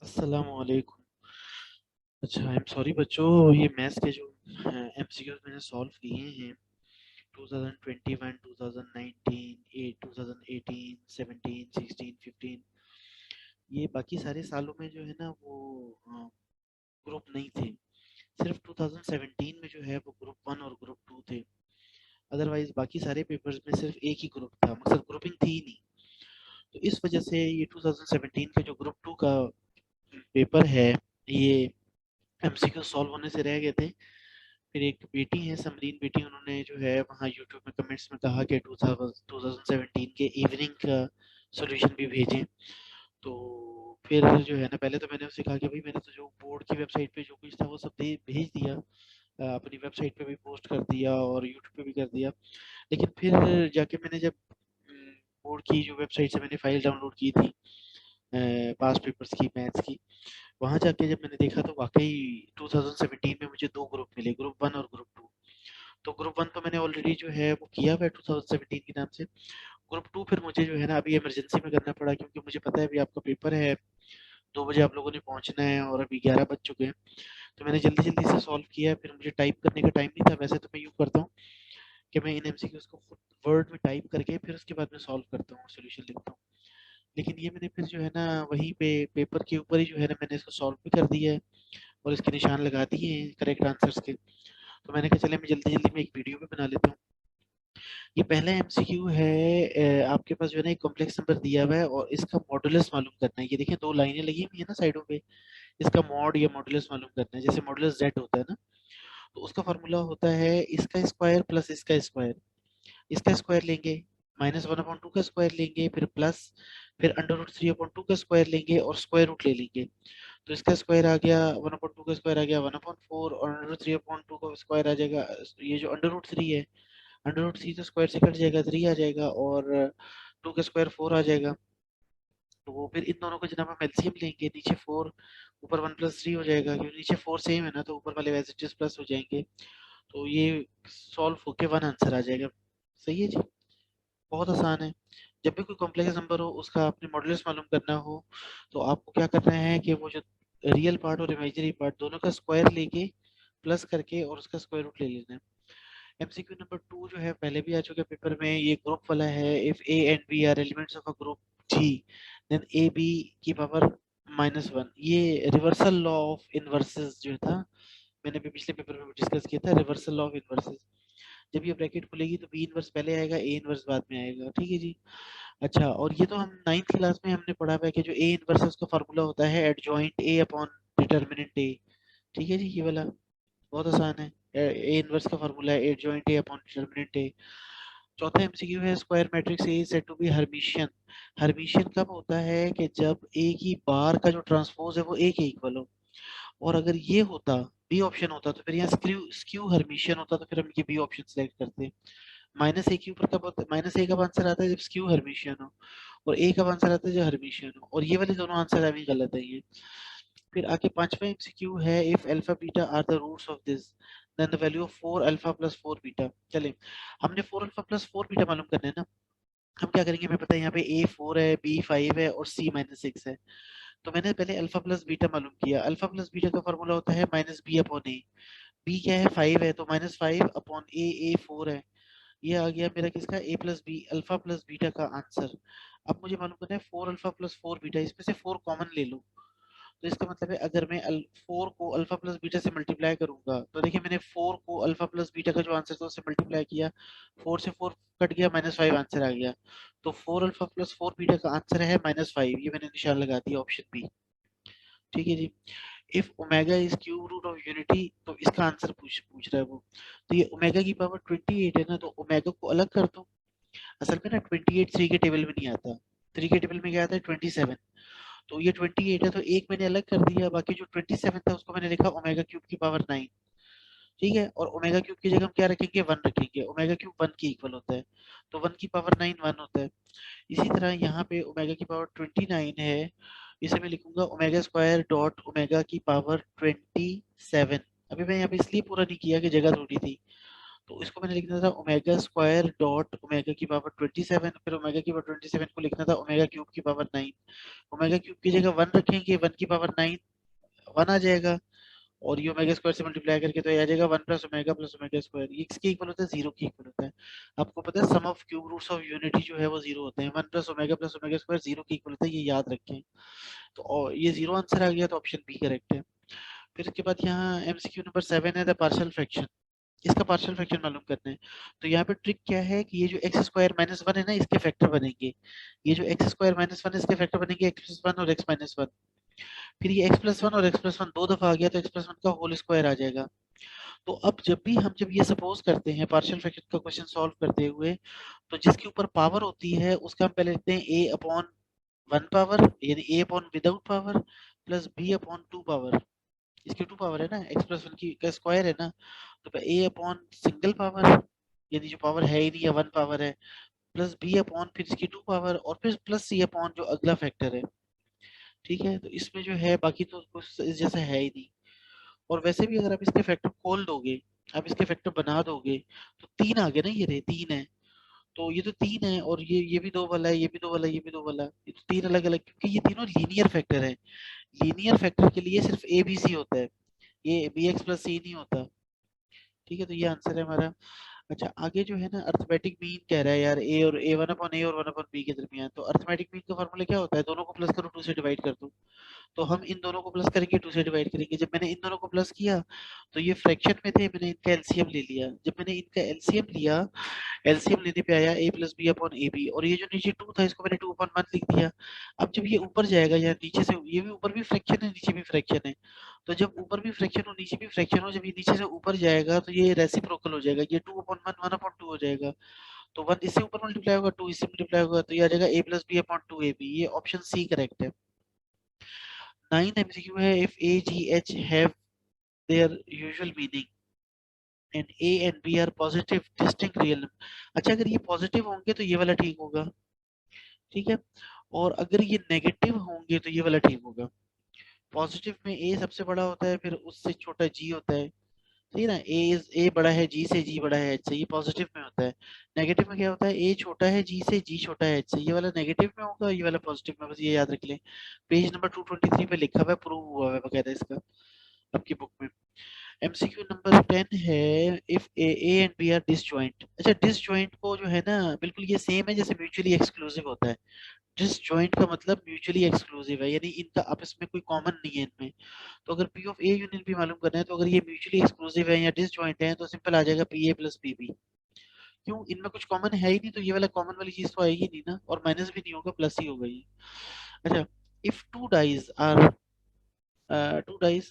अस्सलामुअलैकुम। अच्छा, I am sorry बच्चों, ये मैथ्स के जो एमसीक्यूज मैंने सॉल्व किए हैं 2021, 2019, 2018, 17, 16, 15, ये बाकी सारे सालों में जो है ना वो ग्रुप नहीं थे। सिर्फ 2017 में जो है वो ग्रुप 1 और ग्रुप 2 थे। अदरवाइज बाकी सारे पेपर्स में सिर्फ एक ही ग्रुप था, मतलब ग्रुपिंग थी ही नहीं। तो इस वजह से ये 2017 का जो ग्रुप 2 का पेपर है, ये एमसीक्यू सॉल्व होने से रह गए थे। फिर एक बेटी है समरीन बेटी, उन्होंने जो है वहाँ यूट्यूब में कमेंट्स में कहा कि 2017 के इवनिंग का सॉल्यूशन भी भेजें। तो फिर जो है ना, पहले तो मैंने उससे कहा कि भाई मैंने तो जो बोर्ड की वेबसाइट पे जो कुछ था वो सब भेज दिया, अपनी वेबसाइट पे भी पोस्ट कर दिया और यूट्यूब पे भी कर दिया। लेकिन फिर जाके मैंने जब बोर्ड की जो वेबसाइट से मैंने फाइल डाउनलोड की थी पास्ट पेपर्स की, मैथ्स की, वहाँ जाके जब मैंने देखा तो वाकई 2017 में मुझे दो ग्रुप मिले, ग्रुप 1 और ग्रुप 2। तो ग्रुप 1 तो मैंने ऑलरेडी जो है वो किया हुआ है 2017 के नाम से। ग्रुप 2 फिर मुझे जो है ना अभी इमरजेंसी में करना पड़ा, क्योंकि मुझे पता है अभी आपका पेपर है, 2 बजे आप लोगों ने पहुँचना है और अभी 11 बज चुके हैं। तो मैंने जल्दी-जल्दी से सॉल्व किया है, फिर मुझे टाइप करने का टाइम नहीं था। वैसे तो मैं यूँ करता हूँ कि मैं इन एमसीक्यूज़ को खुद वर्ड में टाइप करके फिर उसके बाद में सॉल्व करता हूँ और सॉल्यूशन लिखता हूँ। लेकिन ये मैंने फिर जो है ना वहीं पे पेपर के ऊपर ही जो है ना मैंने इसको सॉल्व भी कर दिया है और इसके निशान लगा दिए हैं करेक्ट आंसर्स के। तो मैंने कहा चले मैं जल्दी-जल्दी में एक वीडियो भी बना लेता हूँ। ये पहला एमसीक्यू है, आपके पास जो है ना एक कॉम्प्लेक्स नंबर दिया हुआ है और इसका मॉडुलस मालूम करना है। ये देखिए 2 लाइनें लगी हुई है ना साइडों पे, इसका मॉड या मॉडुलस मालूम करना है। जैसे मॉडुलस Z होता है ना, तो उसका फ़ॉर्मूला होता है इसका स्क्वायर प्लस इसका स्क्वायर। इसका स्क्वायर लेंगे, -1/2 का स्क्वायर लेंगे, फिर प्लस, फिर √3/2 का स्क्वायर लेंगे और स्क्वायर रूट ले लेंगे। तो इसका स्क्वायर आ गया 1/2 का स्क्वायर आ गया 1/4 और √3/2 का स्क्वायर आ जाएगा। ये जो √3 है, √3 तो स्क्वायर से कट जाएगा, 3 आ जाएगा और 2 का स्क्वायर 4 आ जाएगा। तो वो फिर इन दोनों को जनाब हम एलसीएम लेंगे, नीचे 4 ऊपर 1 + 3 हो जाएगा, क्योंकि नीचे 4 सेम है ना, तो ऊपर वाले एज इट इज प्लस हो जाएंगे। तो ये सॉल्व होके 1 आंसर आ जाएगा। सही है जी, बहुत आसान है। जब भी कोई कॉम्प्लेक्स नंबर हो उसका आपने मॉडुलस मालूम करना हो, तो आपको क्या करना है कि वो जो रियल पार्ट और इमेजिनरी पार्ट दोनों का स्क्वायर लेके प्लस करके और उसका स्क्वायर रूट ले लेना है। एमसीक्यू नंबर 2 जो है पहले भी आ चुका है पेपर में, ये ग्रुप वाला है। If A and B are elements of a group G, then A B की पावर -1। ये रिवर्सल लॉ ऑफ इनवर्सेस जो था, मैंने भी पिछले पेपर में डिस्कस किया था, रिवर्सल लॉ ऑफ इनवर्सेस। जब ये ब्रैकेट खुलेगी तो बी इनवर्स पहले आएगा, ए इनवर्स बाद में आएगा। ठीक है जी। अच्छा, और ये तो हम 9th क्लास में हमने पढ़ा हुआ है कि जो ए इनवर्स है उसका फार्मूला होता है adjoint A upon determinant A. ठीक है जी, ये वाला बहुत आसान है। ए इनवर्स का फार्मूला है adjoint A upon determinant A. चौथा एमसीक्यू है square matrix A said to be Hermitian. Hermitian कब होता है कि जब ए की बार का जो ट्रांसपोज है वो ए के इक्वल हो। और अगर ये होता, बी ऑप्शन होता, तो फिर यहाँ स्क्यू स्क्यू हर्मिशियन होता, तो फिर हम ये बी ऑप्शन सेलेक्ट करते। -a के ऊपर कब होता है, -a कब आंसर आता है जब स्क्यू हर्मिशियन हो, और ए कब आंसर आता है जब हर्मिशियन हो। और ये वाले दोनों आंसर अभी गलत है ये। फिर आगे पांचवा एमसीक्यू है if alpha beta are the roots of this, then the value of 4 alpha plus 4 beta. चले, हमने 4 अल्फा प्लस 4 बीटा मालूम करना है ना। हम क्या करेंगे, हमें पता है यहाँ पे ए 4 है, बी 5 है और सी -6 है। तो मैंने पहले अल्फा प्लस बीटा मालूम किया। अल्फा प्लस बीटा का फॉर्मूला होता है -b अपॉन ए। बी क्या है, 5 है, तो -5 अपॉन ए, ए 4 है। ये आ गया मेरा किसका, a plus b, alpha plus beta का आंसर। अब मुझे मालूम करना है 4 अल्फा प्लस 4 बीटा, इसमें से 4 कॉमन ले लो। तो इसका मतलब है अगर मैं 4 को अल्फा प्लस बीटा से मल्टीप्लाई करूंगा, तो देखिए मैंने 4 को अल्फा प्लस बीटा का जो आंसर था उससे मल्टीप्लाई किया, 4 से 4 कट गया, -5 आंसर आ गया। तो 4 अल्फा प्लस 4 बीटा का आंसर है -5। ये मैंने निशान लगा दिया, ऑप्शन बी। ठीक है जी। If omega is cube root of unity, तो इसका आंसर पूछ पूछ रहा है वो। तो ये ओमेगा की पावर 28 है ना, तो ओमेगा को अलग कर दो। असल में ना 28 3 के टेबल में नहीं आता, 3 के टेबल में क्या आता है 27। तो ये 28 है, तो एक मैंने अलग कर दिया, बाकी जो 27 था उसको मैंने लिखा ओमेगा क्यूब की पावर 9। ठीक है, और ओमेगा क्यूब की जगह हम क्या रखेंगे, 1 रखेंगे। ओमेगा क्यूब 1 के इक्वल होता है, तो 1 की पावर 9 1 होता है। इसी तरह यहाँ पे ओमेगा की पावर 29 है, इसे मैं लिखूंगा ओमेगा स्क्वायर डॉट ओमेगा की पावर 27। अभी मैं यहाँ पे इसलिए पूरा नहीं किया कि जगह थोड़ी थी। तो इसको मैंने लिखना था ओमेगा स्क्वायर डॉट ओमेगा की पावर 27, फिर ओमेगा की पावर 27 को लिखना था ओमेगा क्यूब की पावर 9। ओमेगा क्यूब की जगह 1 रखेंगे, 1 की पावर 9 1 आ जाएगा, और ये ओमेगा स्क्वायर से मल्टीप्लाई करके तो ये आ जाएगा 1 प्लस ओमेगा स्क्वायर। ये किसके इक्वल होता है? 0 के इक्वल होता है। आपको पता है sum of cube roots of unity जो है वो 0 होते हैं। 1 प्लस ओमेगा स्क्वायर 0 के इक्वल होता है, ये याद रखें। तो ये 0 आंसर आ गया, तो ऑप्शन बी करेक्ट है। फिर इसके बाद यहाँ एमसीक्यू नंबर 7 है द पार्शियल फ्रैक्शन। इसका पार्शियल फ्रैक्शन मालूम करना है। तो यहाँ पे ट्रिक क्या है कि ये जो एक्स स्क्वायर माइनस 1 है ना, इसके फैक्टर बनेंगे। ये जो एक्स स्क्वायर माइनस 1 इसके फैक्टर बनेंगे एक्स प्लस 1 और एक्स माइनस 1। फिर ये एक्स प्लस 1 और एक्स प्लस 1 दो दफा आ गया, तो एक्स प्लस 1 का होल स्क्वायर आ जाएगा। तो अब जब ये सपोज करते हैं पार्शियल फ्रैक्शन का क्वेश्चन सॉल्व करते हुए, तो जिसके ऊपर पावर होती है उसका हम पहले लिखते हैं a अपॉन 1 पावर, यानी a upon without power plus b upon 2 power. इसकी 2 पावर है ना, x प्लस 1 की का स्क्वायर है ना, तो a अपॉन सिंगल पावर, यानी जो पावर है ही नहीं, या 1 पावर है, प्लस b अपॉन फिर इसकी 2 पावर, और फिर प्लस c अपॉन जो अगला फैक्टर है। ठीक है, तो इसमें जो है बाकी तो कुछ इस जैसा है ही नहीं। और वैसे भी अगर आप इसके फैक्टर खोल दोगे, आप इसके फैक्टर बना दोगे, तो 3 आ गए ना, ये रहे 3 है। तो ये तो 3 है, और ये भी 2 वाला है, ये भी 2 वाला है, ये भी 2 वाला है। ये तो 3 अलग अलग, क्योंकि ये तीनों लीनियर फैक्टर है। लीनियर फैक्टर के लिए सिर्फ ए बी सी होता है, ये बी एक्स प्लस सी नहीं होता। ठीक है, तो ये आंसर है हमारा। अच्छा, आगे जो है ना अर्थमेटिक मीन कह रहा है यार, ए और ए 1 अपॉन ए और 1 अपॉन बी के दरमियान। तो अर्थमेटिक मीन का फॉर्मूला क्या होता है? दोनों को प्लस करो, 2 से डिवाइड कर दो। तो हम इन दोनों को प्लस करेंगे, 2 से डिवाइड करेंगे। जब मैंने इन दोनों को प्लस किया तो ये फ्रैक्शन में थे, मैंने इनका एलसीएम ले लिया। जब मैंने इनका एलसीएम लिया, एलसीएम लेने पे आया a plus B upon A B, और ये जो नीचे 2 था इसको मैंने 2 अपॉन 1 लिख दिया। अब जब ये ऊपर जाएगा, या नीचे से, ये भी ऊपर भी फ्रैक्शन है नीचे भी फ्रैक्शन है, तो जब ऊपर भी फ्रैक्शन हो नीचे भी फ्रैक्शन हो, जब ये नीचे से ऊपर जाएगा तो ये रेसिप्रोकल हो जाएगा, ये 2 अपॉन 1 1 अपॉन 2 हो जाएगा। तो 1 इससे ऊपर मल्टीप्लाई होगा, 2 इससे मल्टीप्लाई होगा, तो ये आ जाएगा a plus B upon 2 A B. ये ऑप्शन सी करेक्ट है। 9 एमसीक्यू है, if A G H have their usual meaning and A and B are positive distinct real number. अच्छा, अगर ये पॉजिटिव होंगे तो ये वाला ठीक होगा, ठीक है, और अगर ये नेगेटिव होंगे तो ये वाला ठीक होगा। पॉजिटिव में ए सबसे बड़ा होता है, फिर उससे छोटा जी होता है, सही ना, ए बड़ा है जी से, जी बड़ा है एच से, ये पॉजिटिव में होता है। नेगेटिव में क्या होता है? ए छोटा है जी से, जी छोटा है एच से, ये वाला नेगेटिव में होगा, ये वाला पॉजिटिव में, बस ये याद रख लें। पेज नंबर 223 पे लिखा हुआ है, प्रूव हुआ है बकायदा इसका आपकी बुक में। एमसीक्यू नंबर 10 है, if A and B are disjoint. अच्छा, डिसजॉइंट को जो है ना, बिल्कुल ये सेम है जैसे म्यूचुअली एक्सक्लूसिव होता है। डिसजॉइंट का मतलब म्यूचुअली एक्सक्लूसिव है, यानी इनका आपस में कोई कॉमन नहीं है इनमें। तो अगर P of A union B मालूम करना है, तो अगर ये म्यूचुअली एक्सक्लूसिव है या डिसजॉइंट है, तो सिंपल आ जाएगा P A plus P B. क्यों? इनमें कुछ कॉमन है ही नहीं, तो ये वाला कॉमन वाली चीज तो आएगी नहीं ना, और माइनस भी नहीं होगा, प्लस ही होगा ये। अच्छा, if two dice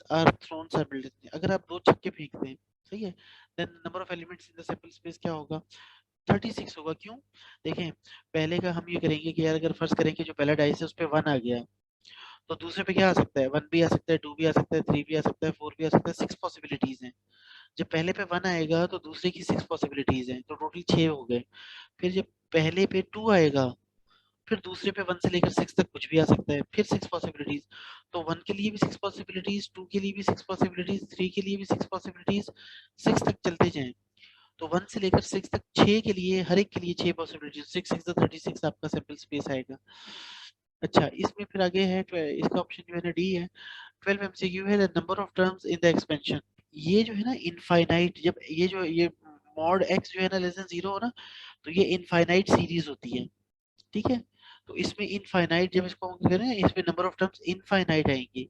are thrown simultaneously, अगर आप दो छक्के फेंकते हैं, सही है, then number of elements in the sample space क्या होगा? 36 होगा। क्यों? देखें, पहले का हम ये करेंगे कि यार अगर फर्स्ट करेंगे जो पहला डाइस है उस पे 1 आ गया, तो दूसरे पे क्या आ सकता है? 1 भी आ सकता है, 2 भी आ सकता है, 3 भी आ सकता है, 4 भी आ सकता है, 6 पॉसिबिलिटीज हैं। जब पहले पे 1 आएगा तो दूसरे की 6 पॉसिबिलिटीज हैं, तो टोटल 6 हो गए। फिर जब पहले पे 2 आएगा, फिर दूसरे पे 1 से लेकर 6 तक कुछ भी आ सकता है, फिर 6 पॉसिबिलिटीज। तो 1 के लिए भी 6 पॉसिबिलिटीज, 2 के लिए भी 6 पॉसिबिलिटीज, 3 के लिए भी 6 पॉसिबिलिटीज, 6 तक चलते जाएं। तो 1 से लेकर 6 तक 6 के लिए, हर एक के लिए 6 पॉसिबिलिटीज, 6 6 36 आपका सैंपल स्पेस आएगा। अच्छा, इसमें फिर आगे है इसका ऑप्शन जो है ना डी है। 12 एमसीक्यू है, the number of terms in the expansion. ये जो है ना इनफाइनाइट, जब ये मॉड एक्स जो है ना लेस देन 0 हो ना, तो ये इनफाइनाइट सीरीज होती है, ठीक है। तो इसमें इनफाइनाइट जब इसको हम करें, इसमें नंबर ऑफ टर्म्स इनफाइनाइट आएंगी।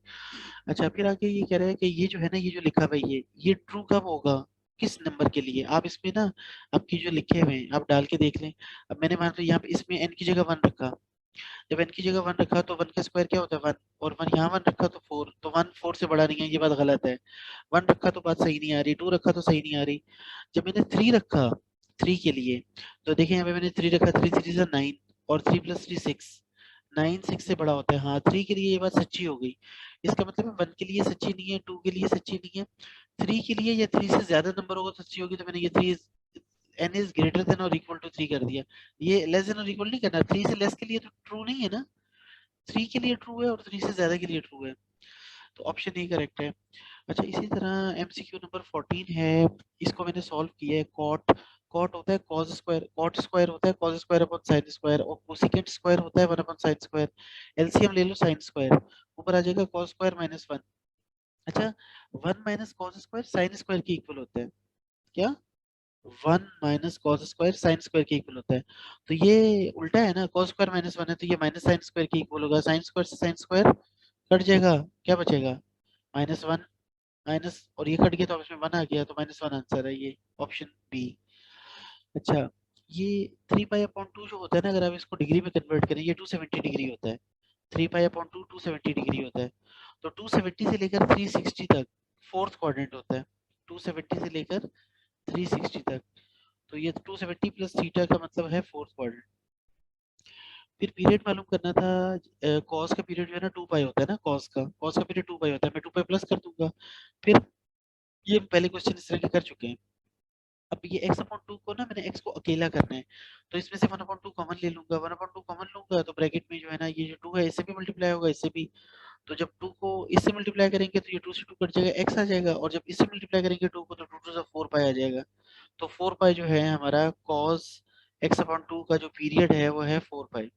अच्छा, फिर आगे ये कह रहा है कि ये जो है ना, ये जो लिखा हुआ है, ये ट्रू कब होगा, किस नंबर के लिए? आप इसमें ना आपकी जो लिखे हुए हैं आप डाल के देख लें। अब मैंने मान लो यहाँ पे इसमें n की जगह 1 रखा, जब n की जगह 1 रखा तो 1 का स्क्वायर क्या होता है? 1, और 1 यहाँ 1 रखा तो 4, तो 1 4 से बड़ा नहीं है, ये बात गलत है। 1 रखा तो बात सही नहीं आ रही, 2 रखा तो सही नहीं आ रही। जब मैंने 3 रखा, 3 के लिए, तो देखिए यहाँ पे मैंने 3 रखा, 3 3 9, और 3 प्लस 3 6, 9 6 से बड़ा होता है। हाँ, 3 के लिए ये बात सच्ची हो गई। इसका मतलब है 1 के लिए सच्ची नहीं है, 2 के लिए सच्ची नहीं है, 3 के लिए, या 3 से ज्यादा नंबर होगा तो सच्ची होगी। तो मैंने ये 3 n इज ग्रेटर देन और इक्वल टू 3 कर दिया। ये लेस देन और इक्वल नहीं करना, 3 से लेस के लिए तो ट्रू नहीं है ना, 3 के लिए ट्रू है और 3 से ज्यादा के लिए ट्रू है। तो ऑप्शन ए करेक्ट है। अच्छा इसी तरह एमसीक्यू नंबर 14 है, इसको मैंने सॉल्व किया है। कॉट कॉट होता है कॉस स्क्वायर, कॉट स्क्वायर होता है cos square upon sine square, और कोसिकेंट स्क्वायर होता है 1 अपॉन साइन स्क्वायर। एलसीएम ले लो साइन स्क्वायर, ऊपर आ जाएगा कॉस स्क्वायर माइनस 1। अच्छा 1 minus cos square sine square के इक्वल होता है क्या? 1 minus cos square sine square के इक्वल होता है। तो ये उल्टा है ना, कॉस स्क्वायर माइनस 1 है तो ये माइनस साइन स्क्वायर के इक्वल होगा। साइन स्क्वायर से साइन स्क्वायर कट जाएगा, क्या बचेगा? माइनस 1 माइनस, और ये कट गया तो इसमें 1 आ गया, तो माइनस 1 आंसर है ये, ऑप्शन बी। अच्छा ये 3 पाई अपॉन 2 जो होता है ना, अगर आप इसको डिग्री में कन्वर्ट करें, ये 270 डिग्री होता है। 3 पाई अपॉन 2 270 डिग्री होता है। तो 270 से लेकर 360 तक फोर्थ क्वाड्रेंट होता है। 270 से लेकर 360 तक, तो ये 270 प्लस थीटा का मतलब है फोर्थ क्वाड्रेंट। फिर पीरियड मालूम करना था। कॉस का पीरियड जो है ना 2 पाई होता है ना, कॉस का पीरियड 2 पाई होता है, मैं 2 पाई प्लस कर दूंगा। फिर ये पहले क्वेश्चन इस तरह के कर चुके हैं। अब ये x अपॉन 2 को ना मैंने x को अकेला करना है, तो इसमें से 1 अपॉन 2 कॉमन ले लूंगा। 1 अपॉन 2 कॉमन लूंगा तो ब्रैकेट में जो है ना ये जो 2 है इससे भी मल्टीप्लाई होगा, इससे भी। तो जब 2 को इससे मल्टीप्लाई करेंगे तो ये 2 से 2 कट जाएगा, x आ जाएगा, और जब इससे मल्टीप्लाई करेंगे 2 को तो 2 टू 4 पाई आ जाएगा। तो 4 पाई जो है हमारा cos x अपॉन 2 का जो पीरियड है वो है 4 पाई।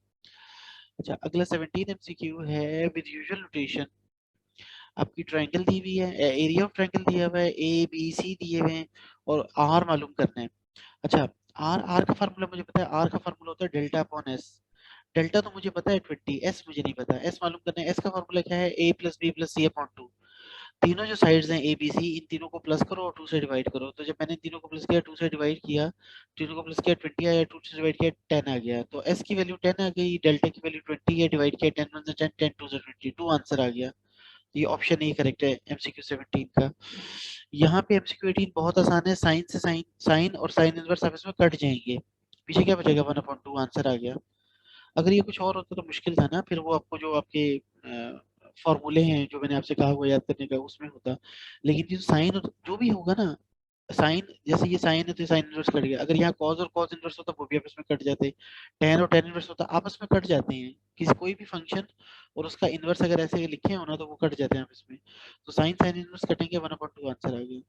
अच्छा अगला 17 एमसीक्यू है विद यूजुअल नोटेशन। आपकी ट्रायंगल दी हुई है, एरिया ऑफ ट्रायंगल दिया हुआ है, ए बी सी दिए हुए हैं, और आर मालूम करना है। अच्छा आर आर का फार्मूला मुझे पता है, आर का फार्मूला होता है डेल्टा अपॉन एस। डेल्टा तो मुझे पता है 20, एस मुझे नहीं पता, एस मालूम करना है। एस का फार्मूला क्या है? ए प्लस बी प्लस सी अपॉन 2। तीनों जो साइड्स हैं ए बी सी, इन तीनों को प्लस करो और 2 से डिवाइड करो। तो जब मैंने इन तीनों को प्लस किया, 2 से डिवाइड किया, तीनों को प्लस किया 20 आया, 2 से डिवाइड किया 10 आ गया। तो एस की वैल्यू 10 आ गई, डेल्टा की वैल्यू 20 है, डिवाइड किया 10 1 से 10, 10 2 से 22 आंसर आ गया। ये ऑप्शन ए करेक्ट है एमसीक्यू 17 का। यहाँ पे एमसीक्यू 18 बहुत आसान है, साइन से साइन, साइन और साइन इनवर्स आपस में कट जाएंगे, पीछे क्या बचेगा? 1/2 आंसर आ गया। अगर ये कुछ और होता तो मुश्किल था ना, फिर वो आपको जो आपके फॉर्मूले हैं जो मैंने आपसे कहा हुआ याद करने का उसमें होता। लेकिन ये साइन जो भी होगा ना, साइन जैसे ये साइन है तो साइन इनवर्स कट गया, अगर यहाँ कॉस और कॉस इनवर्स होता वो भी आपस में कट जाते। tan और tan इनवर्स होता आपस में कट जाते हैं, किसी कोई भी फंक्शन और उसका इनवर्स अगर ऐसे लिखे हो ना तो वो कट जाते हैं आपस में। तो साइन साइन इनवर्स कटेंगे, 1/2 आंसर आ गया।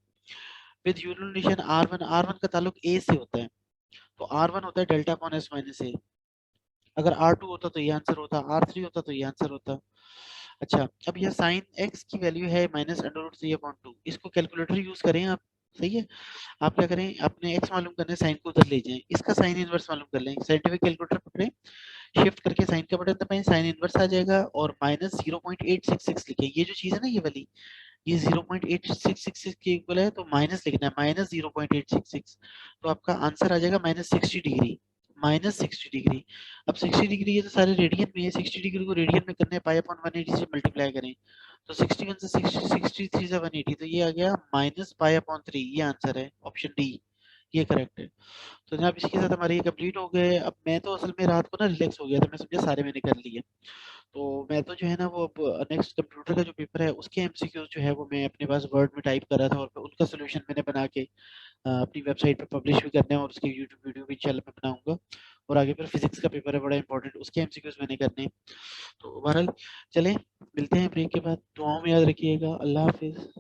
With unit relation R1, R1 का ताल्लुक A से होता है, तो R1 होता है delta upon S minus A। अगर R2 होता तो ये आंसर होता, R3 होता तो ये आंसर होता। अच्छा अब यह साइन x की वैल्यू है माइनस अंडर रूट 3/2, इसको कैलकुलेटर यूज करें आप, सही है। आप क्या करें, अपने x मालूम करने साइन को उधर ले जाएं, इसका साइन इनवर्स मालूम कर लें, साइंटिफिक कैलकुलेटर पकड़ें, शिफ्ट करके साइन का बटन दबाएं, साइन इनवर्स आ जाएगा, और माइनस 0.866 लिखें। ये जो चीज है ना ये वाली, ये 0.8666 के इक्वल है, तो माइनस लिखना है, माइनस 0.866। तो आपका आंसर आ जाएगा माइनस 60 डिग्री, माइनस 60 डिग्री। अब 60 डिग्री ये तो सारे रेडियन में है, 60 डिग्री को रेडियन में करने पाई अपॉन 180 से मल्टीप्लाई करें, तो 61 से 60, 63 से 180, तो ये आ गया माइनस पाई अपॉन 3। ये आंसर है ऑप्शन डी, ये करेक्ट है। तो जनाब इसके साथ हमारे ये कंप्लीट हो गए। अब मैं तो असल में रात को ना रिलैक्स हो गया था, मैं समझा सारे मैंने कर लिए। तो मैं तो जो है ना वो अब नेक्स्ट कंप्यूटर का जो पेपर है उसके एमसीक्यूज जो है वो मैं अपने पास वर्ड में टाइप कर रहा था, और फिर उनका सोल्यूशन मैंने बना के अपनी वेबसाइट पे पब्लिश भी करने हैं, और उसके यूट्यूब वीडियो भी इंशाल्लाह मैं बनाऊंगा। और आगे फिर फिजिक्स का पेपर है बड़ा इंपॉर्टेंट, उसके एमसीक्यूज मैंने करने हैं। तो बहरहाल चलें, मिलते हैं ब्रेक के बाद, दुआओं में याद रखिएगा। अल्लाह हाफिज।